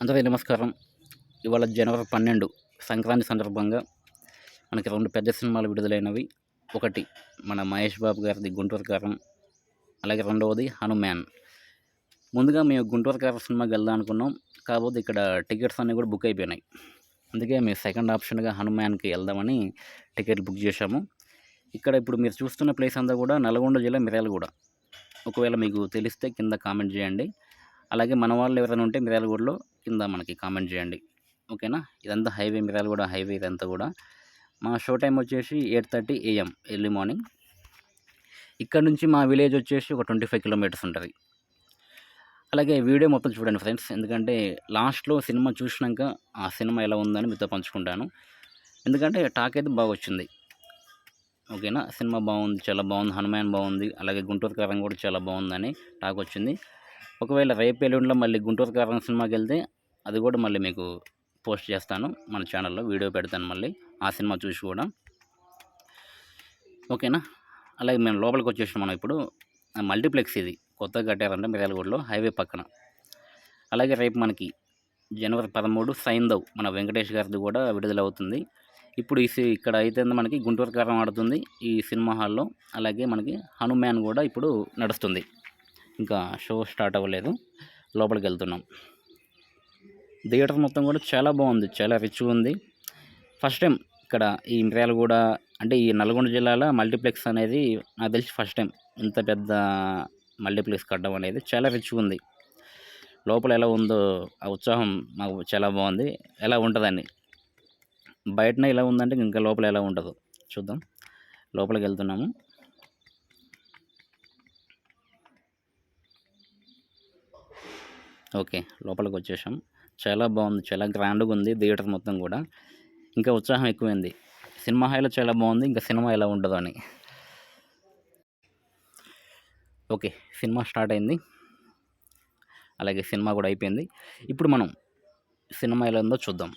అందరికీ నమస్కారం. ఇవాళ జనవరి 12 సంక్రాంతి సందర్భంగా మనకి 2 పెద్ద సినిమాలు విడుదలైనవి. ఒకటి మన మహేష్ బాబు గారిది 'గుంటూరు కారం', అలాగే రెండవది 'హనుమాన్'. ముందుగా మేము 'గుంటూరు కారం' సినిమాకి వెళ్దాం అనుకున్నాం. కాకపోతే ఇక్కడ టికెట్స్ అన్నీ కూడా బుక్ అయిపోయినాయి. అందుకే మేము సెకండ్ ఆప్షన్గా 'హనుమాన్'కి వెళ్దామని టికెట్లు బుక్ చేశాము. ఇక్కడ ఇప్పుడు మీరు చూస్తున్న ప్లేస్ అంతా కూడా నల్గొండ జిల్లా మిర్యాలగూడ. ఒకవేళ మీకు తెలిస్తే కింద కామెంట్ చేయండి. అలాగే మన వాళ్ళు ఎవరైనా ఉంటే మిర్యాలగూడలో కింద మనకి కామెంట్ చేయండి. ఓకేనా? ఇదంతా హైవే, మిర్యాలగూడ హైవే ఇదంతా కూడా. మా షో టైం వచ్చేసి 8:30 AM ఎర్లీ మార్నింగ్. ఇక్కడ నుంచి మా విలేజ్ వచ్చేసి ఒక 25 కిలోమీటర్స్ ఉంటుంది. అలాగే వీడియో మొత్తం చూడండి ఫ్రెండ్స్, ఎందుకంటే లాస్ట్లో సినిమా చూసినాక ఆ సినిమా ఎలా ఉందని మీతో పంచుకుంటాను. ఎందుకంటే టాక్ అయితే బాగా వచ్చింది. ఓకేనా? సినిమా బాగుంది, చాలా బాగుంది. 'హనుమాన్' బాగుంది, అలాగే 'గుంటూరు కారం' కూడా చాలా బాగుందని టాక్ వచ్చింది. ఒకవేళ రేపు ఎల్లుండిలో మళ్ళీ 'గుంటూరు కారం' సినిమాకి వెళ్తే అది కూడా మళ్ళీ మీకు పోస్ట్ చేస్తాను, మన ఛానల్లో వీడియో పెడతాను మళ్ళీ ఆ సినిమా చూసి కూడా. ఓకేనా? అలాగే మేము లోపలికి వచ్చేసాం. మనం ఇప్పుడు మల్టీప్లెక్స్ ఇది కొత్తగా కట్టారంటే మిర్యాలగూడలో హైవే పక్కన. అలాగే రేపు మనకి జనవరి 13 సైంధవ్ మన వెంకటేష్ గారిది కూడా విడుదలవుతుంది. ఇప్పుడు ఇక్కడ అయితే మనకి 'గుంటూరు కారం' ఆడుతుంది ఈ సినిమా హాల్లో. అలాగే మనకి 'హనుమాన్' కూడా ఇప్పుడు నడుస్తుంది. ఇంకా షో స్టార్ట్ అవ్వలేదు, లోపలికి వెళ్తున్నాం. థియేటర్ మొత్తం కూడా చాలా బాగుంది, చాలా రిచ్గా ఉంది. ఫస్ట్ టైం ఇక్కడ ఈ మిర్యాలగూడ అంటే ఈ నల్గొండ జిల్లాలో మల్టీప్లెక్స్ అనేది నాకు తెలిసి ఫస్ట్ టైం ఇంత పెద్ద మల్టీప్లెక్స్ కట్టడం అనేది చాలా రిచ్గా ఉంది. లోపల ఎలా ఉందో ఆ ఉత్సాహం మాకు చాలా బాగుంది. ఎలా ఉంటుందని బయటనే ఇలా ఉందంటే ఇంకా లోపల ఎలా ఉంటుందో చూద్దాం. లోపలికి వెళ్తున్నాము. ఓకే, లోపలికి వచ్చేసాం. చాలా బాగుంది, చాలా గ్రాండ్గా ఉంది థియేటర్ మొత్తం కూడా. ఇంకా ఉత్సాహం ఎక్కువైంది. సినిమా హాల్లో చాలా బాగుంది, ఇంకా సినిమా ఎలా ఉంటుందో అని. ఓకే, సినిమా స్టార్ట్ అయింది, అలాగే సినిమా కూడా అయిపోయింది. ఇప్పుడు మనం సినిమా ఎలా ఉందో చూద్దాం.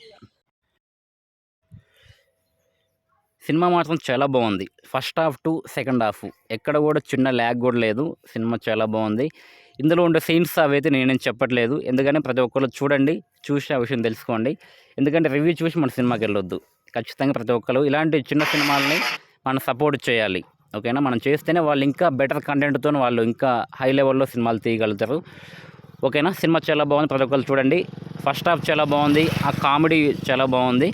సినిమా మాత్రం చాలా బాగుంది. First half to second half ఎక్కడ కూడా చిన్న ల్యాగ్ కూడా లేదు. సినిమా చాలా బాగుంది. ఇందులో ఉండే సీన్స్ అవైతే నేనేం చెప్పట్లేదు, ఎందుకంటే ప్రతి ఒక్కరు చూడండి, చూసి ఆ విషయం తెలుసుకోండి. ఎందుకంటే రివ్యూ చూసి మన సినిమాకి వెళ్ళొద్దు. ఖచ్చితంగా ప్రతి ఒక్కరు ఇలాంటి చిన్న సినిమాలని మనం సపోర్ట్ చేయాలి. ఓకేనా? మనం చేస్తేనే వాళ్ళు ఇంకా బెటర్ కంటెంట్తో వాళ్ళు ఇంకా హై లెవెల్లో సినిమాలు తీయగలుగుతారు. ఓకేనా? సినిమా చాలా బాగుంది, ప్రతి ఒక్కరు చూడండి. ఫస్ట్ హాఫ్ చాలా బాగుంది, ఆ కామెడీ చాలా బాగుంది.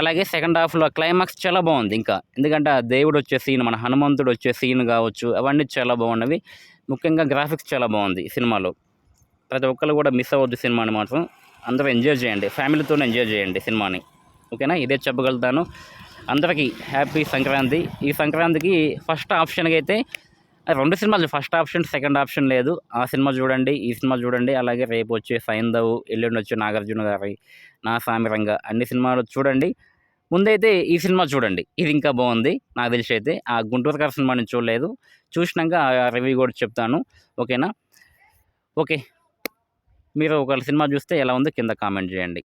అలాగే సెకండ్ హాఫ్లో క్లైమాక్స్ చాలా బాగుంది. ఇంకా ఎందుకంటే ఆ దేవుడు వచ్చే సీన్, మన హనుమంతుడు వచ్చే సీన్ కావచ్చు, అవన్నీ చాలా బాగున్నవి. ముఖ్యంగా గ్రాఫిక్స్ చాలా బాగుంది సినిమాలో. ప్రతి ఒక్కరు కూడా మిస్ అవ్వద్దు సినిమాని మాత్రం. అందరూ ఎంజాయ్ చేయండి, ఫ్యామిలీతో ఎంజాయ్ చేయండి సినిమాని. ఓకేనా? ఇదే చెప్పగలుగుతాను. అందరికీ హ్యాపీ సంక్రాంతి. ఈ సంక్రాంతికి ఫస్ట్ ఆప్షన్కి అయితే 2 సినిమాలు, ఫస్ట్ ఆప్షన్ సెకండ్ ఆప్షన్ లేదు. ఆ సినిమా చూడండి, ఈ సినిమా చూడండి. అలాగే రేపు వచ్చే సైంధవ్, ఎల్లుండి వచ్చే నాగార్జున గారి నా సామిరంగ అన్ని సినిమాలు చూడండి. ముందైతే ఈ సినిమా చూడండి, ఇది ఇంకా బాగుంది నాకు తెలిసి. అయితే ఆ 'గుంటూరు కారం' సినిమా నేను చూడలేదు, చూసినాక ఆ రివ్యూ కూడా చెప్తాను. ఓకేనా? ఓకే, మీరు ఒక సినిమా చూస్తే ఎలా ఉందో కింద కామెంట్ చేయండి.